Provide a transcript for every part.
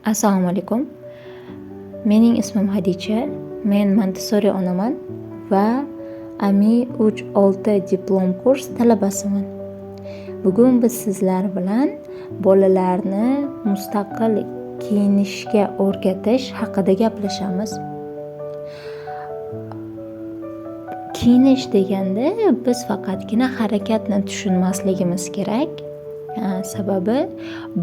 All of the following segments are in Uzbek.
Assalomu alaykum. Mening ismim Hadicha. Men Montessori onaman va AMI 3-6 diplom kurs talabasiman. Bugun biz sizlar bilan bolalarni mustaqil kiyinishga o'rgatish haqida gaplashamiz. Kiyinish deganda biz faqatgina harakatni tushunmasligimiz kerak. Sababi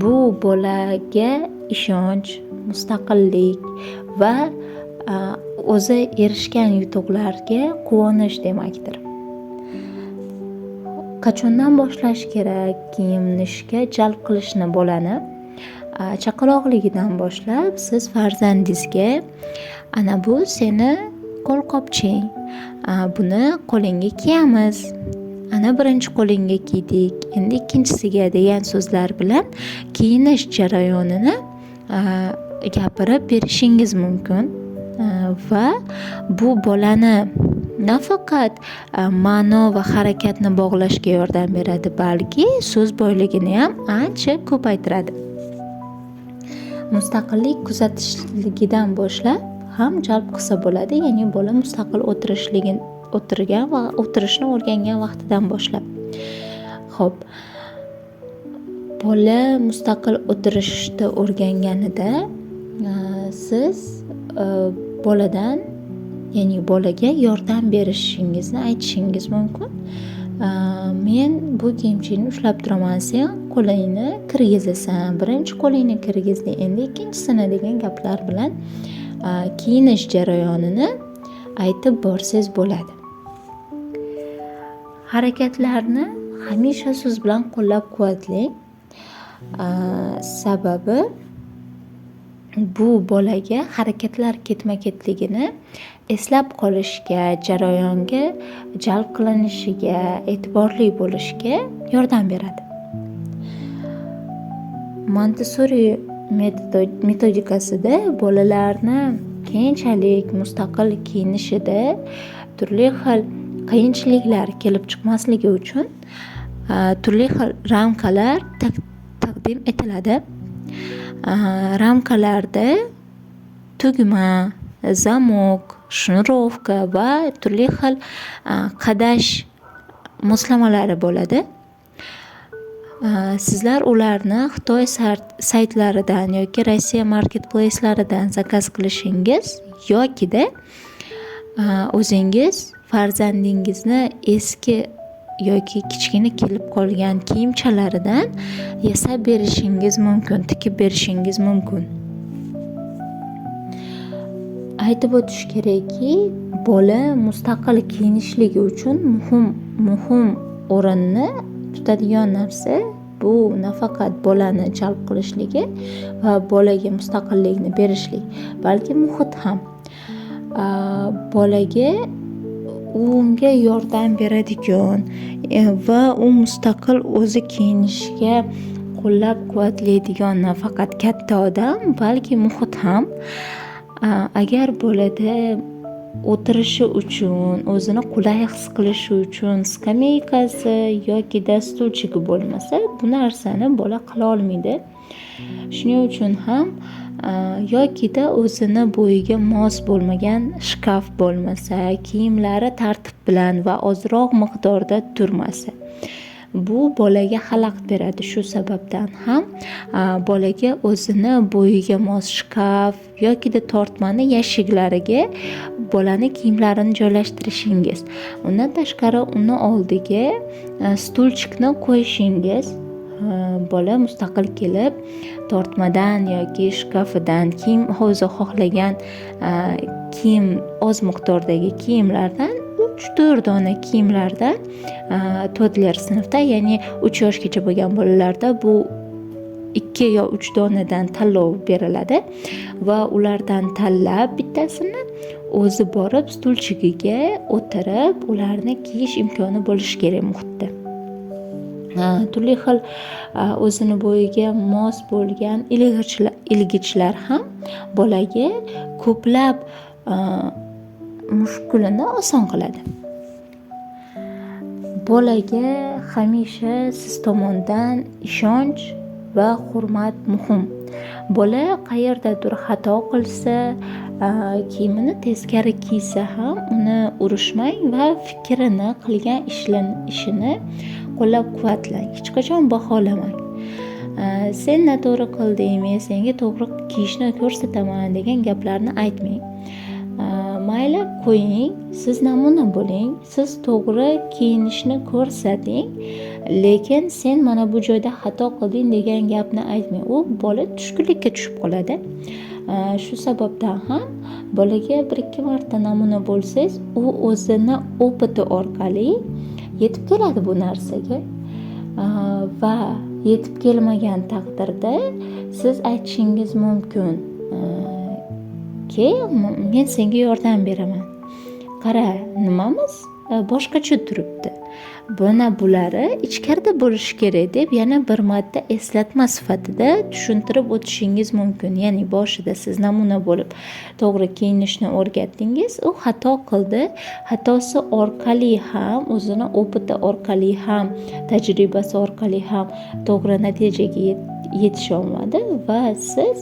bu bolaga ishonch, mustaqillik va o'zi erishgan yutuqlarga quvonish demakdir. Qachondan boshlash kerak kiyinishga jalb qilishni bolani? Chaqaloqligidan boshlab siz farzandingizga ana bu seni qo'lqopching, buni qo'lingga kiyamiz, ana birinchi qo'lingga kiydik, endi ikkinchisiga degan so'zlar bilan kiyinish jarayonini gapirib berishingiz mumkin va bu bolani nafaqat ma'no va harakatni bog'lashga yordam beradi, balki so'z boyligini ham ancha ko'paytiradi. Mustaqillik kuzatishligidan boshlab ham jalb qilsa bo'ladi, ya'ni bola mustaqil o'tirgan va o'tirishni o'rgangan vaqtidan boshlab. Xo'p, bola mustaqil o'tirishni o'rganganida siz boladan, ya'ni bolaga yordam berishingizni aytishingiz mumkin. Men bu kiyimchini ushlab turaman, sen qo'lingni kirgizasan, birinchi qo'lingni kirgizdi, endi ikkinchisini degan gaplar bilan kiyinish jarayonini aytib borsangiz bo'ladi. Harakatlarni hamisha so'z bilan qo'llab-quvvatlang. Sababi bu bolaga harakatlar ketma-ketligini eslab qolishga, jarayonga jalb qilinishiga, e'tiborli bo'lishga yordam beradi. Montessori metodikasida bolalarni keyinchalik mustaqil kiyinishida turli xil qiyinchiliklar kelib chiqmasligi uchun turli xil ramkalar taqdim etiladi. Ramkalarda tugma, zamok, shnurovka va turli xil qadash moslamalari bo'ladi. Sizlar ularni Xitoy saytlaridan yoki Rossiya marketplacelaridan zakaz qilishingiz yokida o'zingiz farzandingizni eski yoki kichkina kelib qolgan kiyimchalaridan yasab berishingiz mumkin, tikib berishingiz mumkin. Aytib o'tish kerakki, bola mustaqil kiyinishligi uchun muhim o'rinni tutadigan narsa bu nafaqat bolani jalb qilishligi va bolaga mustaqillikni berishlik, balki muhit ham. Bolaga unga yordam beradigan va u mustaqil o'zi kiyinishga qo'llab-quvvatlaydigan nafaqat katta odam, balki muhit ham. Agar bolada o'tirishi uchun, o'zini qulay his qilishi uchun skameykasi yoki stulchigi bo'lmasa, bu narsani bola qila olmaydi. Shuning uchun ham yokida o'zini bo'yiga mos bo'lmagan shkaf bo'lmasa, kiyimlari tartib bilan va ozroq miqdorda turmasa, bu bolaga xalaqit beradi. Shu sababdan ham bolaga o'zini bo'yiga mos shkaf yokida tortmani yashiklariga bolani kiyimlarini joylashtirishingiz, undan tashqari uni oldiga stulchikni qo'yishingiz, bola mustaqil kelib tortmadan yoki shkafidan kiyim o'zi xohlagan kiyim, oz miqdordagi kiyimlardan 3-4 dona kiyimlardan toddler sinfda, ya'ni 3 yoshgacha bo'lgan bolalarda bu 2 yo 3 donadan tanlov beriladi va ulardan tanlab bittasini o'zi borib stulchigiga o'tirib ularni kiyish imkoni bo'lishi kerak muhitda. Turli xil o'zini bo'yiga mos bo'lgan ilgichlar ham bolaga ko'plab mushkulini oson qiladi. Bolaga hamisha siz tomondan ishonch va hurmat muhim. Bola qayerdadir xato qilsa, kiyimini teskari kiysa ham uni urishmang va fikrini qilgan ishini qo'llab-quvvatlang. Hech qachon baholamang. Sen noto'g'ri qilding, men senga to'g'ri kiyishni ko'rsataman degan gaplarni aytmang. Mayli qo'ying, siz namuna bo'ling, siz to'g'ri kiyinishni ko'rsating, lekin sen mana bu joyda xato qilding degan gapni aytmang. U bola tushkunlikka tushib qoladi. Shu sababdan ham bolaga 1-2 marta namuna bo'lsangiz, u o'zini opiti orqali yetib keladi bu narsaga. Va yetib kelmagan taqdirda siz aytishingiz mumkin, men senga yordam beraman. Qara, nimamiz boshqacha turibdi. Bulari ichkarida bo'lishi kerak deb yana bir marta eslatma sifatida tushuntirib o'tishingiz mumkin. Ya'ni boshida siz namuna bo'lib to'g'ri kiyinishni o'rgatdingiz, u xato qildi. Xatosi orqali ham, o'zini opiti orqali ham, tajribasi orqali ham to'g'ri natijaga yetisha olmadi va siz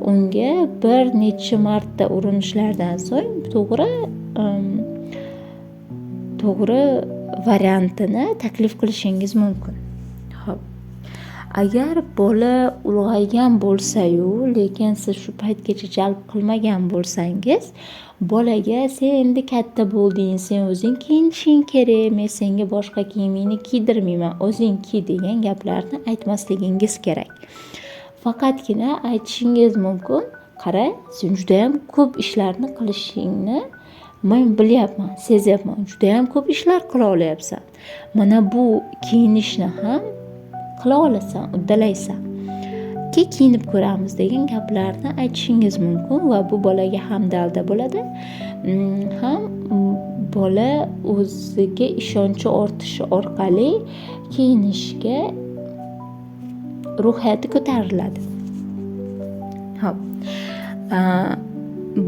unga bir necha marta urinishlardan so'ng to'g'ri variantini taklif qilishingiz mumkin. Xo'p. Agar bola ulg'aygan bo'lsa-yu, lekin siz shu paytgacha jalb qilmagan bo'lsangiz, bolaga sen endi katta bo'lding, sen o'zing kiyinishing kerak, men senga boshqa kiyimingni kiydirmayman, o'zing kiy degan gaplarni aytmasligingiz kerak. Faqatgina aytishingiz mumkin, qara, sen juda ham ko'p ishlarni qilishingni men bilyapman, sezyapman. Juda ham ko'p ishlar qila olyapsan. Mana bu kiyinishni ham qila olasan, uddalaysan. Kiyinib ko'ramiz degan gaplarni aytishingiz mumkin va bu bolaga ham dalda bo'ladi. Ham bola o'ziga ishonchi ortishi orqali kiyinishga ruhiyati ko'tariladi. Xo'p.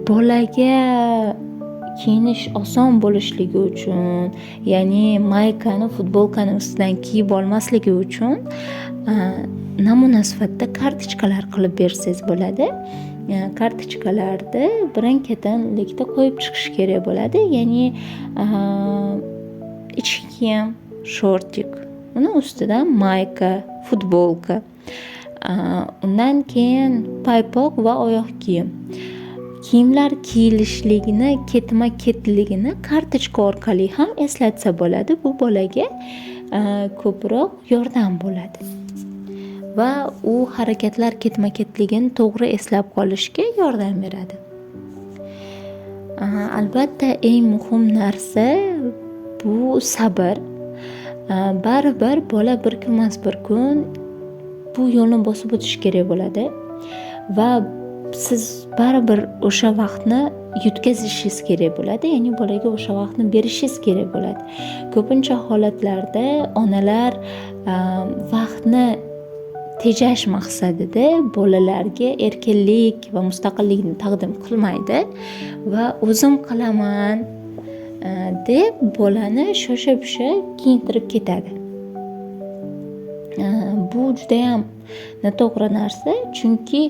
Bolaga kiyinish oson bo'lishligi uchun, ya'ni maykani, futbolkani ustidan kiyib olmasligi uchun namuna sifatida kartochkalar qilib bersangiz bo'ladi. Kartochkalarni birin-ketinlikda qo'yib chiqish kerak bo'ladi. Ya'ni ichki kiyim, shortik, uni ustidan mayka, futbolka, undan keyin paypoq va oyoq kiyim. Kiyimlar kiyilishligini, ketma-ketligini kartochka orqali ham eslatsa bo'ladi. Bu bolaga ko'proq yordam bo'ladi. Va u harakatlar ketma-ketligini to'g'ri eslab qolishga yordam beradi. Albatta, eng muhim narsa bu sabr. Baribir bola bir kunmas bir kun bu yo'lni bosib o'tish kerak bo'ladi va siz baribir o'sha vaqtni yutkazishingiz kerak bo'ladi, ya'ni bolaga o'sha vaqtni berishingiz kerak bo'ladi. Ko'pincha holatlarda onalar vaqtni tejash maqsadida bolalarga erkinlik va mustaqillikni taqdim qilmaydi va o'zim qilaman deb bolani shosha-pisha kiyintirib ketadi. Bu juda ham noto'g'ri narsa, chunki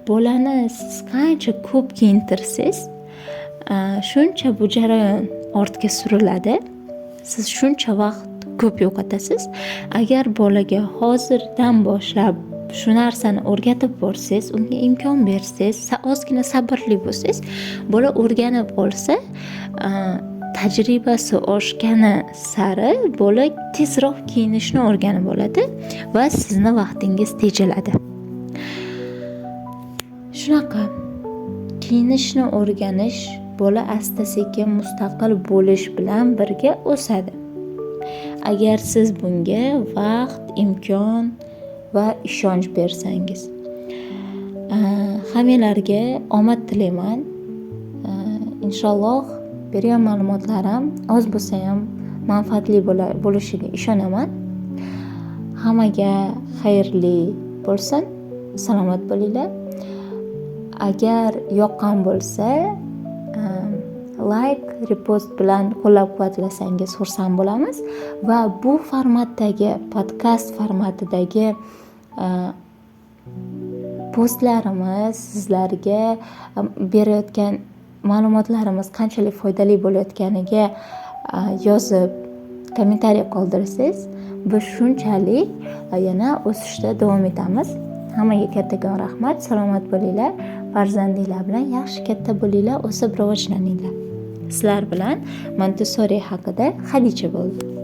bolani siz qancha ko'p kiyintirsangiz, shuncha bu jarayon ortga suriladi. Siz shuncha vaqt ko'p yo'qotasiz. Agar bolaga hozirdan boshlab shu narsani o'rgatib borsangiz, unga imkon bersangiz, ozgina sabrli bo'lsangiz, bola o'rganib olsa, tajribasi oshgani sari bola tezroq kiyinishni o'rganib oladi va sizni vaqtingiz tejaladi. Shunaqa kiyinishni o'rganish bola asta-sekin mustaqil bo'lish bilan birga o'sadi. Agar siz bunga vaqt, imkon va ishonch bersangiz. Hammalarga omad tilayman. Inshaalloh bergan ma'lumotlarim oz bo'lsa ham manfaatli bo'lishiga ishonaman. Hammaga xayrli bo'lsin. Salomat bo'linglar. Agar yoqqan bo'lsa, like, repost bilan qo'llab-quvvatlasangiz xursand bo'lamiz va bu formatdagi, podkast formatidagi postlarimiz sizlarga berayotgan ma'lumotlarimiz qanchalik foydali bo'layotganiga yozib kommentariy qoldirsangiz, biz shunchalik yana o'sishda davom etamiz. Hammaga kattakon rahmat. Salomat bo'linglar. Farzandinglar bilan yaxshi katta bo'linglar, o'sib rivojlaninglar. Sizlar bilan Montessori haqida Xadicha bo'ldi.